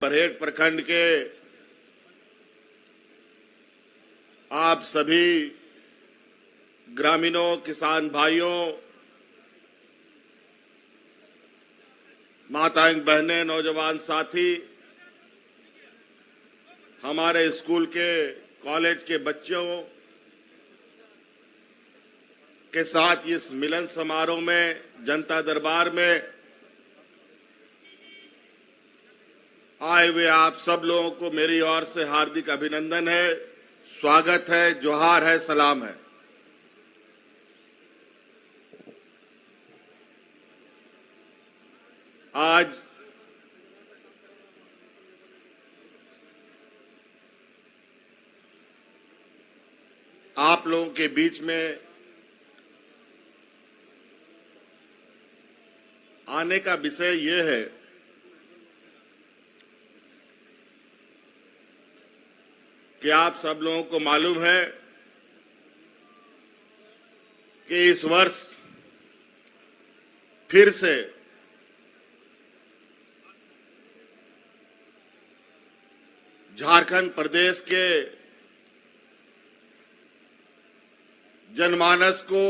बरहेट प्रखंड के आप सभी ग्रामीणों, किसान भाइयों, माताएं, बहनें, नौजवान साथी, हमारे स्कूल के, कॉलेज के बच्चों के साथ इस मिलन समारोह में, जनता दरबार में आए हुए आप सब लोगों को मेरी ओर से हार्दिक अभिनंदन है, स्वागत है, जोहार है, सलाम है। आज आप लोगों के बीच में आने का विषय ये है कि आप सब लोगों को मालूम है कि इस वर्ष फिर से झारखंड प्रदेश के जनमानस को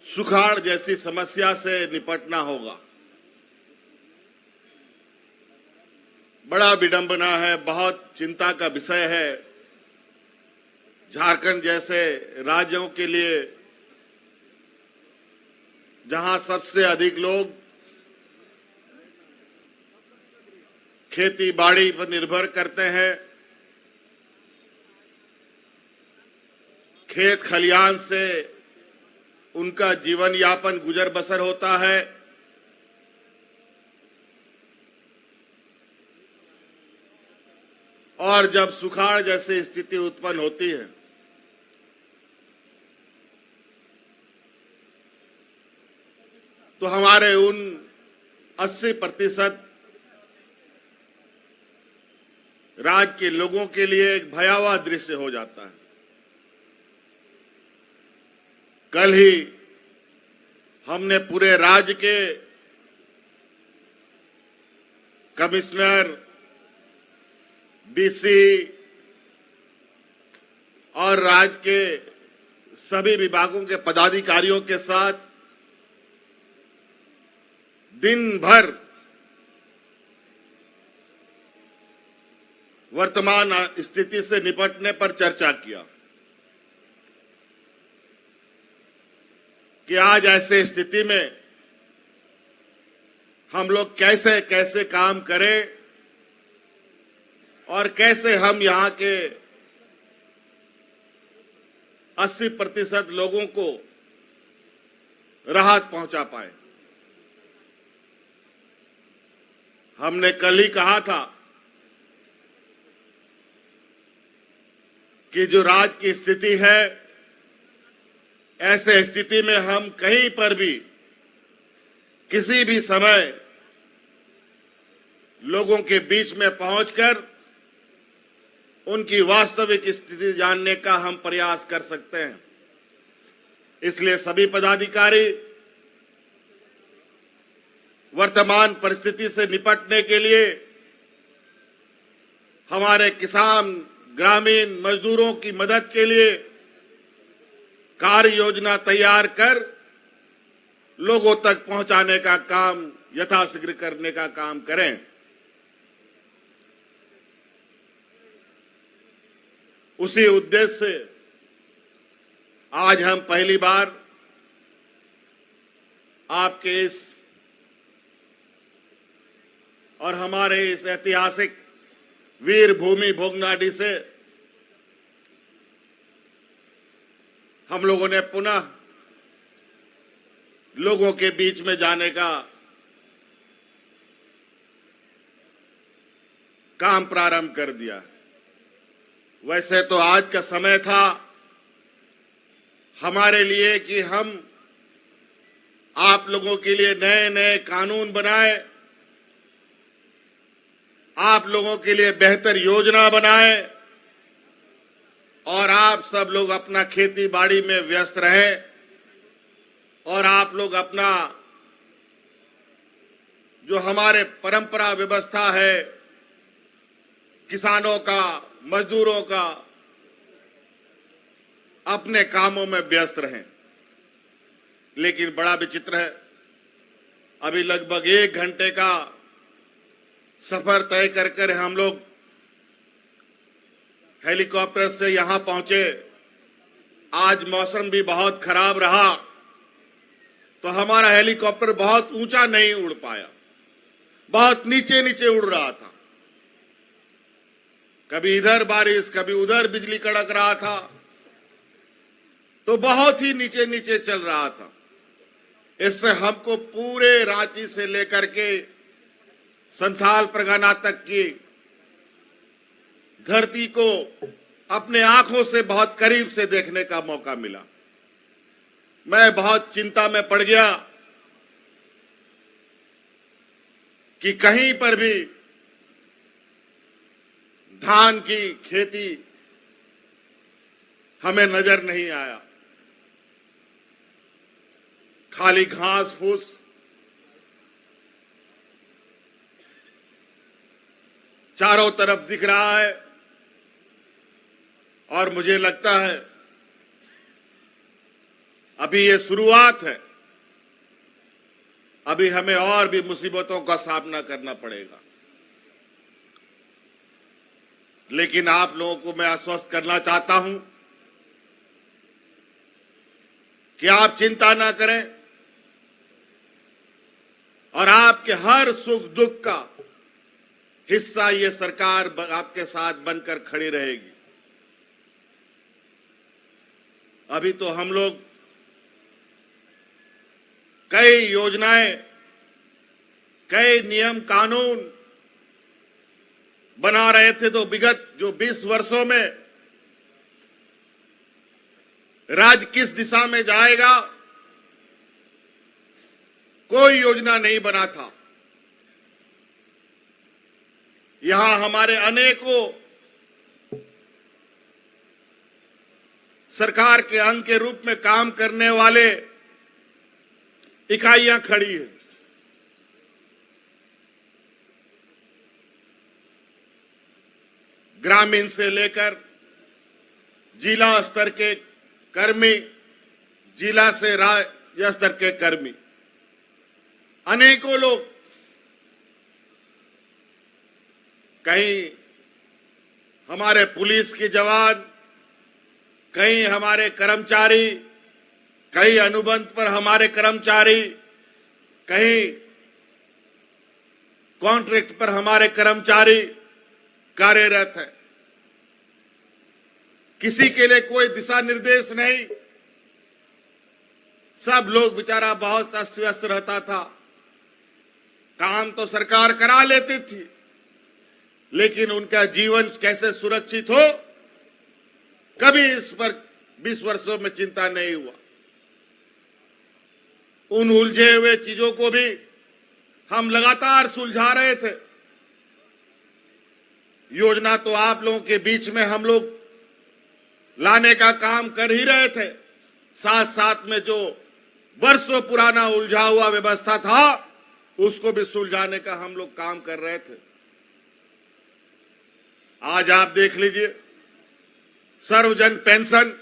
सुखाड़ जैसी समस्या से निपटना होगा। बड़ा विडंबना है, बहुत चिंता का विषय है। झारखंड जैसे राज्यों के लिए जहां सबसे अधिक लोग खेती बाड़ी पर निर्भर करते हैं, खेत खलियान से उनका जीवन यापन गुजर बसर होता है, और जब सुखाड़ जैसी स्थिति उत्पन्न होती है तो हमारे उन 80% राज्य के लोगों के लिए एक भयावह दृश्य हो जाता है। कल ही हमने पूरे राज्य के कमिश्नर, डीसी और राज्य के सभी विभागों के पदाधिकारियों के साथ दिन भर वर्तमान स्थिति से निपटने पर चर्चा किया कि आज ऐसे स्थिति में हम लोग कैसे कैसे काम करें और कैसे हम यहां के 80% लोगों को राहत पहुंचा पाए। हमने कल ही कहा था कि जो राज्य की स्थिति है, ऐसे स्थिति में हम कहीं पर भी किसी भी समय लोगों के बीच में पहुंचकर उनकी वास्तविक स्थिति जानने का हम प्रयास कर सकते हैं। इसलिए सभी पदाधिकारी वर्तमान परिस्थिति से निपटने के लिए हमारे किसान, ग्रामीण मजदूरों की मदद के लिए कार्य योजना तैयार कर लोगों तक पहुंचाने का काम यथाशीघ्र करने का काम करें। उसी उद्देश्य से आज हम पहली बार आपके इस और हमारे इस ऐतिहासिक वीर भूमि भोगनाडी से हम लोगों ने पुनः लोगों के बीच में जाने का काम प्रारंभ कर दिया। वैसे तो आज का समय था हमारे लिए कि हम आप लोगों के लिए नए नए कानून बनाए, आप लोगों के लिए बेहतर योजना बनाए और आप सब लोग अपना खेती बाड़ी में व्यस्त रहें और आप लोग अपना जो हमारे परंपरा व्यवस्था है, किसानों का, मजदूरों का, अपने कामों में व्यस्त रहें। लेकिन बड़ा विचित्र है, अभी लगभग 1 घंटे का सफर तय कर हम लोग हेलीकॉप्टर से यहां पहुंचे। आज मौसम भी बहुत खराब रहा, तो हमारा हेलीकॉप्टर बहुत ऊंचा नहीं उड़ पाया, बहुत नीचे नीचे उड़ रहा था। कभी इधर बारिश, कभी उधर बिजली कड़क रहा था, तो बहुत ही नीचे नीचे चल रहा था। इससे हमको पूरे रांची से लेकर के संथाल परगना तक की धरती को अपने आंखों से बहुत करीब से देखने का मौका मिला। मैं बहुत चिंता में पड़ गया कि कहीं पर भी धान की खेती हमें नजर नहीं आया। खाली घास फूस, चारों तरफ दिख रहा है। और मुझे लगता है अभी ये शुरुआत है, अभी हमें और भी मुसीबतों का सामना करना पड़ेगा। लेकिन आप लोगों को मैं आश्वस्त करना चाहता हूं कि आप चिंता ना करें और आपके हर सुख दुख का हिस्सा ये सरकार आपके साथ बनकर खड़ी रहेगी। अभी तो हम लोग कई योजनाएं, कई नियम कानून बना रहे थे, तो विगत जो 20 वर्षों में राज्य किस दिशा में जाएगा कोई योजना नहीं बना था। यहां हमारे अनेकों सरकार के अंग के रूप में काम करने वाले इकाइयां खड़ी हैं। ग्रामीण से लेकर जिला स्तर के कर्मी, जिला से राज्य स्तर के कर्मी, अनेकों लोग, कहीं हमारे पुलिस के जवान, कहीं हमारे कर्मचारी, कहीं अनुबंध पर हमारे कर्मचारी, कहीं कॉन्ट्रैक्ट पर हमारे कर्मचारी कार्यरत है। किसी के लिए कोई दिशा निर्देश नहीं, सब लोग बेचारा बहुत अस्त व्यस्त रहता था। काम तो सरकार करा लेती थी, लेकिन उनका जीवन कैसे सुरक्षित हो, कभी इस पर 20 वर्षों में चिंता नहीं हुआ। उन उलझे हुए चीजों को भी हम लगातार सुलझा रहे थे। योजना तो आप लोगों के बीच में हम लोग लाने का काम कर ही रहे थे, साथ साथ में जो वर्षों पुराना उलझा हुआ व्यवस्था था उसको भी सुलझाने का हम लोग काम कर रहे थे। आज आप देख लीजिए, सर्वजन पेंशन,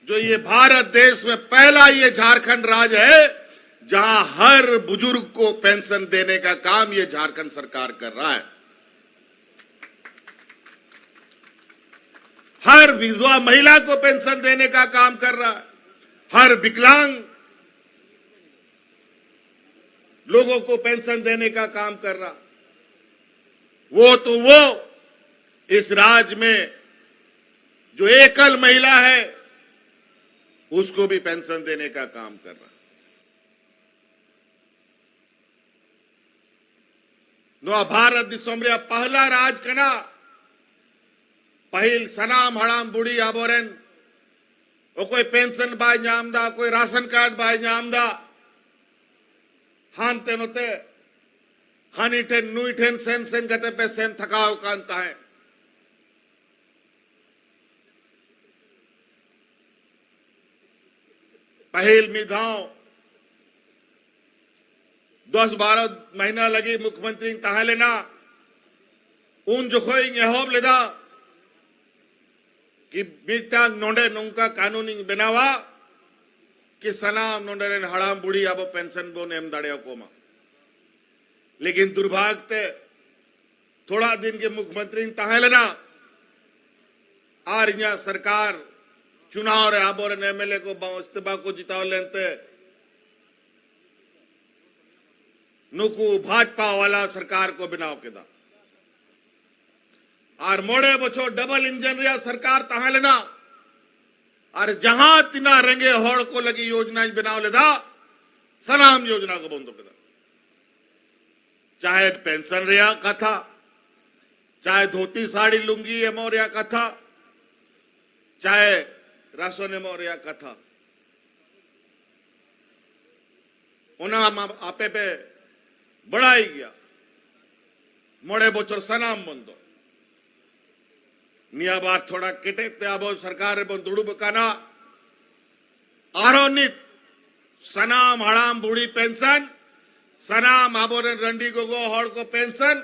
जो ये भारत देश में पहला ये झारखंड राज्य है जहां हर बुजुर्ग को पेंशन देने का काम ये झारखंड सरकार कर रहा है। हर विधवा महिला को पेंशन देने का काम कर रहा है, हर विकलांग लोगों को पेंशन देने का काम कर रहा। वो इस राज्य में जो एकल महिला है उसको भी पेंशन देने का काम कर रहा। नवा भारत दिसोम रे पहला राज कना पहिल सनाम हड़ाम बुढ़ी आबोरेन वो कोई पेंशन बाय नामदा, कोई राशन कार्ड बाय नामदा, हान तेनोते हानी ठेन नुई ठेन सेन गते पे सेन थकाव कांता है। पहिल मिधाओ 10-12 महीना लगी मुख्यमंत्री तहलेना उन जोखोई एहब लेदा कि मिट्टांग नोंडे नोंका कानूनी बनावा कि सनाम नोंडे हड़ाम बुढ़ी अब पेंशन बोन एम दाड़े कोमा लेकिन दुर्भाग्य ते थोड़ा दिन के मुख्यमंत्री तहलेना और यहाँ सरकार चुनाव रे आबोर एमएलए को इस्तीफा को जिताव लेते नुकू भाजपा वाला सरकार को बनाव के दा और मोड़े बचो डबल इंजन रिया सरकार तहलेना और जहां तिना रेंगे होड़ को लगी योजना बनाव लेदा सलाम योजना को बंद कर चाहे पेंशन रिया कथा चाहे धोती साड़ी लुंगी एमो रिया कथा चाहे राशन एमो रिया कथा उन्हें आपे पे बढ़ाई गया मोड़े बोचर सनाम बंदो निया बार थोड़ा किटे ते अब सरकार बन दुड़ू बकाना आरोनित सनाम हड़ाम बूढ़ी पेंशन सनाम आबोरे रंडी गोगो हड़ को पेंशन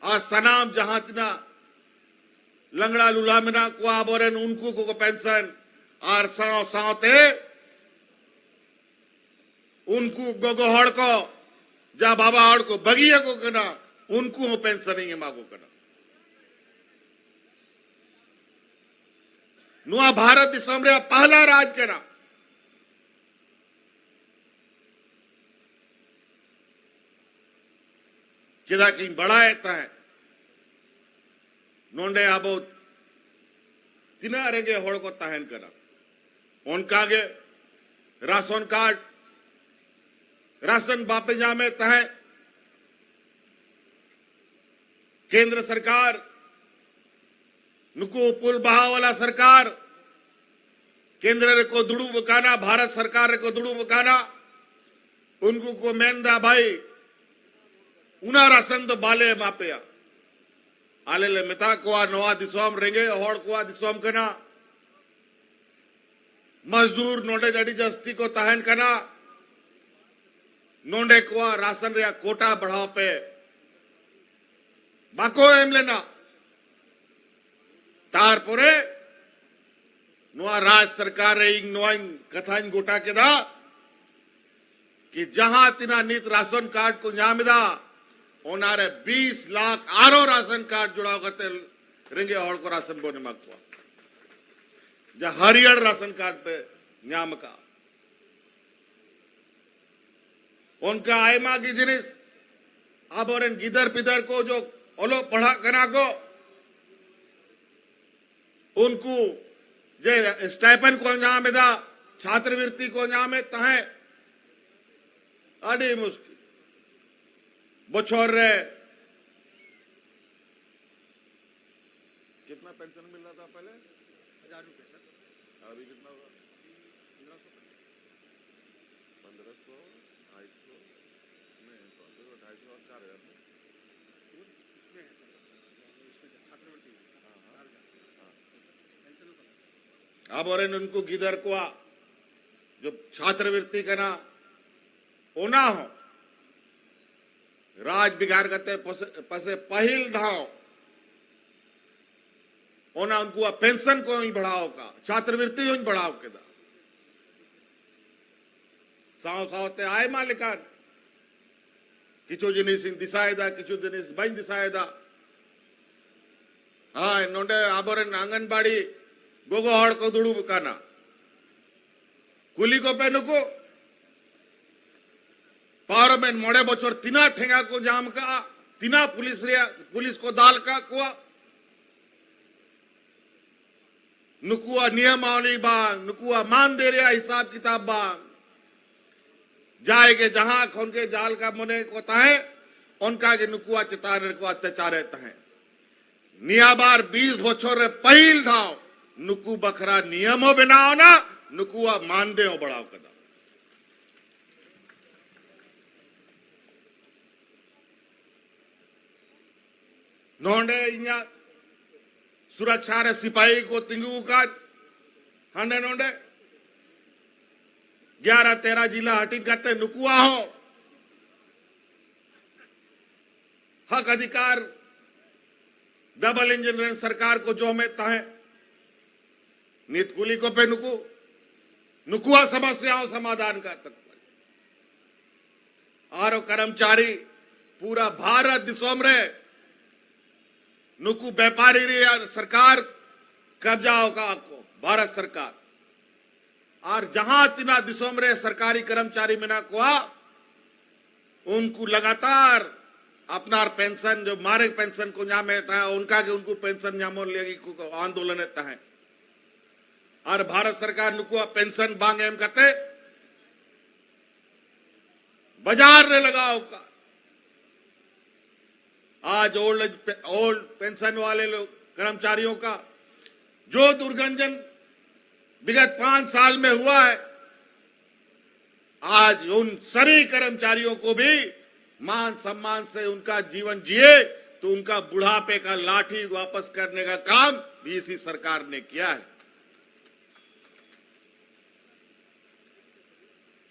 और सनाम जहां तना लंगड़ा लुलामिना को आबोरे उनको को पेंशन और साव सावते उनको गोगो हड़ को जा बाबा हड़ को बगिया को करना उनको हो पेंशन ही मांगो करना नुआ भारत दिसम रे पहला राज करना चिदा की बड़ा है नोंडे आबो तिना रेगे होड़ को तहन करा उनका गे राशन कार्ड राशन बापे जामे तह केंद्र सरकार नुकु पुल बहा वाला सरकार केंद्र रे को दुड़ू बकाना भारत सरकार रे को दुड़ू बकाना उनको को मेंदा भाई उना राशन तो बाले मापया आले ले मिता को आ नवा दिसोम रेंगे होड़ को आ दिसोम कना मजदूर नोंडे जड़ी जस्ती को तहन कना नोंडे को आ राशन रे कोटा बढ़ाव पे बाको एम लेना तारपुरे नुआ राज सरकार रे नोइंग कथाइन गोटा के दा कि जहां तिना नीत राशन कार्ड को न्यामिदा ओनारे 20 लाख आरो राशन कार्ड जुड़ाव करते रेंगे और को राशन बोने मांगवा जा हरियर राशन कार्ड पे न्याम का उनका आयमा की जिनिस अब और इन गिदर पिदर को जो ओलो पढ़ा कना को उनको जे स्टाइपेंड को नाम दा छात्रवृत्ति को नाम है तहे अड़ी मुश्किल बछोर रे कितना पेंशन मिल रहा था पहले 1000 रुपए सर अभी कितना होगा 1500 250 नहीं 250 और 4000 इसमें छात्रवृत्ति अब और उनको गिदर को जो छात्रवृत्ति का ना ओना हो राज बिगाड़ करते पसे पहिल धाव ओना उनको पेंशन को ही बढ़ाओ का छात्रवृत्ति ही बढ़ाओ के दा साव सावते आय मालिकान किचो जिनिस दिसाएदा किचो जिनिस बन दिसाएदा हाँ नोंडे आबोरे आंगनबाड़ी गोगो हड़ को दुड़ू बकाना कुली को पेनु को पार्लियामेंट मोड़े बचोर तिना ठेंगा को जाम का तिना पुलिस को दाल का कुआ नुकुआ नियमावली बांग नुकुआ मान दे रहा हिसाब किताब बांग जाएगे जहां उनके जाल का मुने को है उनका के नुकुआ चितार को अत्याचार रहता है नियाबार 20 बछोर पहिल धाव नुकु बखरा नियमो बनाओ ना नुकुआ मान दे बढ़ाओ कदा नोंडे इन्या सुरक्षा रे सिपाही को तिंगू का हंडे नोंडे 11-13 जिला हटिंग करते नुकुआ हो हक अधिकार डबल इंजन सरकार को जो में तहे नीतकुली को पे नुकुआ समस्याओं समाधान का तक और कर्मचारी पूरा भारत दिसोम रे नुकु व्यापारी रे सरकार कब्जा होगा आपको भारत सरकार और जहां तिना दिसोम रे सरकारी कर्मचारी मिना को उनको लगातार अपना पेंशन जो मारे पेंशन को न्याम था उनका के उनको पेंशन न्यामो लेगी को आंदोलन है और भारत सरकार नुकु पेंशन बांगे एम कहते बाजार रे लगाओ का आज ओल्ड पेंशन वाले लोग कर्मचारियों का जो दुर्गंजन विगत 5 साल में हुआ है आज उन सभी कर्मचारियों को भी मान सम्मान से उनका जीवन जिए तो उनका बुढ़ापे का लाठी वापस करने का काम भी इसी सरकार ने किया है।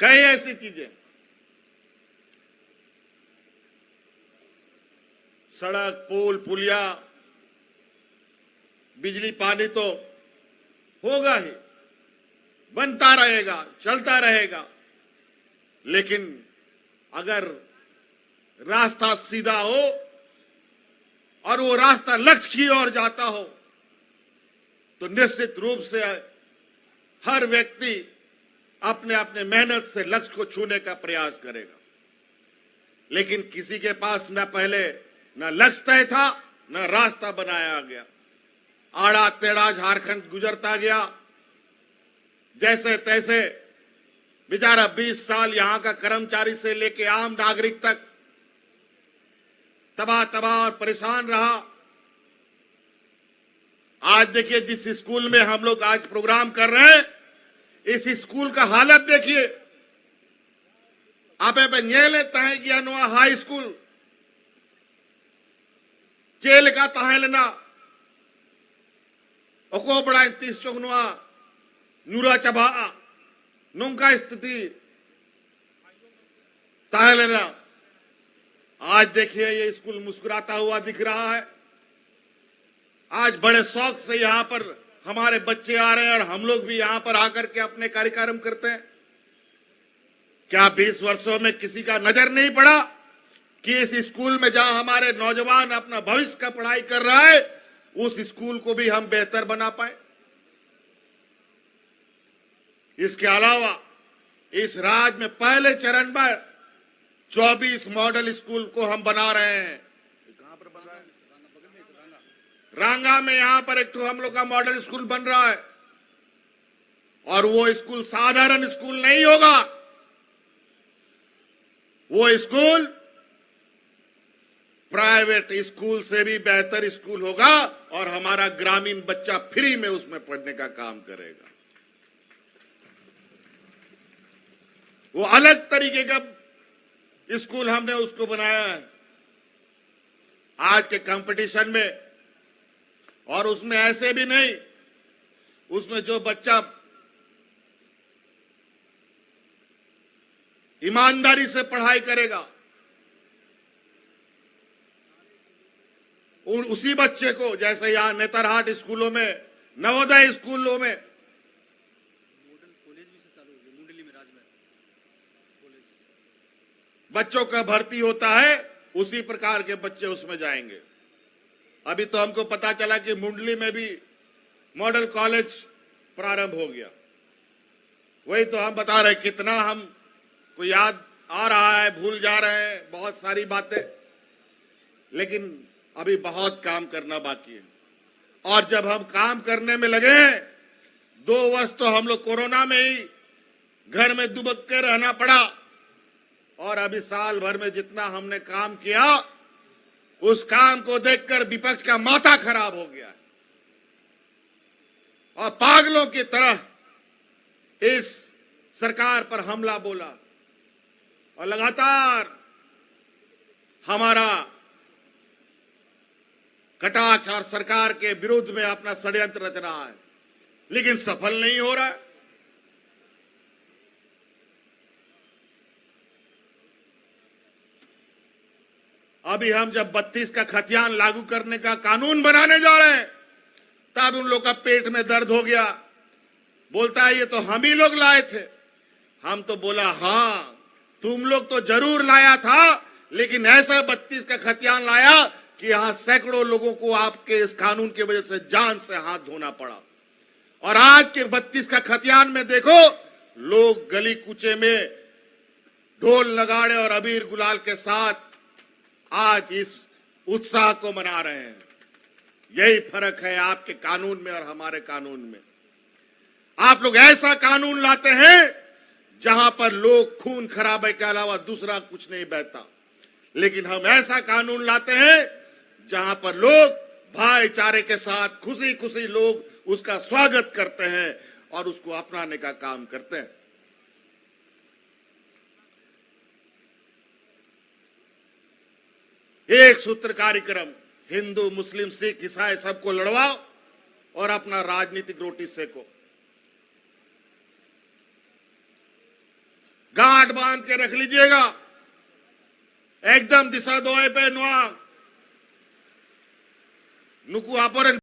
कई ऐसी चीजें सड़क पुल पुलिया बिजली पानी तो होगा ही बनता रहेगा चलता रहेगा लेकिन अगर रास्ता सीधा हो और वो रास्ता लक्ष्य की ओर जाता हो तो निश्चित रूप से हर व्यक्ति अपने अपने मेहनत से लक्ष्य को छूने का प्रयास करेगा लेकिन किसी के पास न पहले न लक्ष्य तय था न रास्ता बनाया गया आड़ा टेढ़ा झारखंड गुजरता गया जैसे तैसे बेचारा 20 साल यहां का कर्मचारी से लेके आम नागरिक तक तबाह और परेशान रहा। आज देखिए जिस स्कूल में हम लोग आज प्रोग्राम कर रहे हैं इस स्कूल का हालत देखिए आप लेता है कि अनुआ हाई स्कूल जेल का तहलना ओको बड़ा 30 चौगनुआ नूरा चबा नौका स्थिति तहलना आज देखिए ये स्कूल मुस्कुराता हुआ दिख रहा है। आज बड़े शौक से यहां पर हमारे बच्चे आ रहे हैं और हम लोग भी यहां पर आकर के अपने कार्यक्रम करते हैं। क्या 20 वर्षों में किसी का नजर नहीं पड़ा कि इस स्कूल में जहां हमारे नौजवान अपना भविष्य का पढ़ाई कर रहा है उस स्कूल को भी हम बेहतर बना पाए। इसके अलावा इस राज्य में पहले चरण पर 24 मॉडल स्कूल को हम बना रहे हैं। कहां पर बन रहा है? रांगा में यहां पर एक तो हम लोग का मॉडल स्कूल बन रहा है और वो स्कूल साधारण स्कूल नहीं होगा, वो स्कूल प्राइवेट स्कूल से भी बेहतर स्कूल होगा और हमारा ग्रामीण बच्चा फ्री में उसमें पढ़ने का काम करेगा। वो अलग तरीके का स्कूल हमने उसको बनाया है आज के कंपटीशन में। और उसमें ऐसे भी नहीं, उसमें जो बच्चा ईमानदारी से पढ़ाई करेगा उसी बच्चे को, जैसे यहां नेतरहाट स्कूलों में, नवोदय स्कूलों में बच्चों का भर्ती होता है, उसी प्रकार के बच्चे उसमें जाएंगे। अभी तो हमको पता चला कि मुंडली में भी मॉडल कॉलेज प्रारंभ हो गया। वही तो हम बता रहे, कितना हम को याद आ रहा है, भूल जा रहे हैं बहुत सारी बातें, लेकिन अभी बहुत काम करना बाकी है। और जब हम काम करने में लगे 2 वर्ष तो हम लोग कोरोना में ही घर में दुबक के रहना पड़ा और अभी साल भर में जितना हमने काम किया उस काम को देखकर विपक्ष का माथा खराब हो गया और पागलों की तरह इस सरकार पर हमला बोला और लगातार हमारा कटाक्ष और सरकार के विरुद्ध में अपना षड्यंत्र रच रहा है, लेकिन सफल नहीं हो रहा है। अभी हम जब 32 का खतियान लागू करने का कानून बनाने जा रहे हैं, तब उन लोग का पेट में दर्द हो गया। बोलता है ये तो हम ही लोग लाए थे। हम तो बोला हाँ, तुम लोग तो जरूर लाया था, लेकिन ऐसा 32 का खतियान लाया कि यहां सैकड़ों लोगों को आपके इस कानून की वजह से जान से हाथ धोना पड़ा। और आज के 32 का खतियान में देखो, लोग गली कूचे में ढोल नगाड़े और अबीर गुलाल के साथ आज इस उत्साह को मना रहे हैं। यही फर्क है आपके कानून में और हमारे कानून में। आप लोग ऐसा कानून लाते हैं जहां पर लोग खून खराबे के अलावा दूसरा कुछ नहीं बहता, लेकिन हम ऐसा कानून लाते हैं जहां पर लोग भाईचारे के साथ खुशी खुशी लोग उसका स्वागत करते हैं और उसको अपनाने का काम करते हैं। एक सूत्र कार्यक्रम, हिंदू मुस्लिम सिख ईसाई सबको लड़वाओ और अपना राजनीतिक रोटी सेको। गांठ बांध के रख लीजिएगा, एकदम दिशा दोए पे नुआ नुकु आपरेन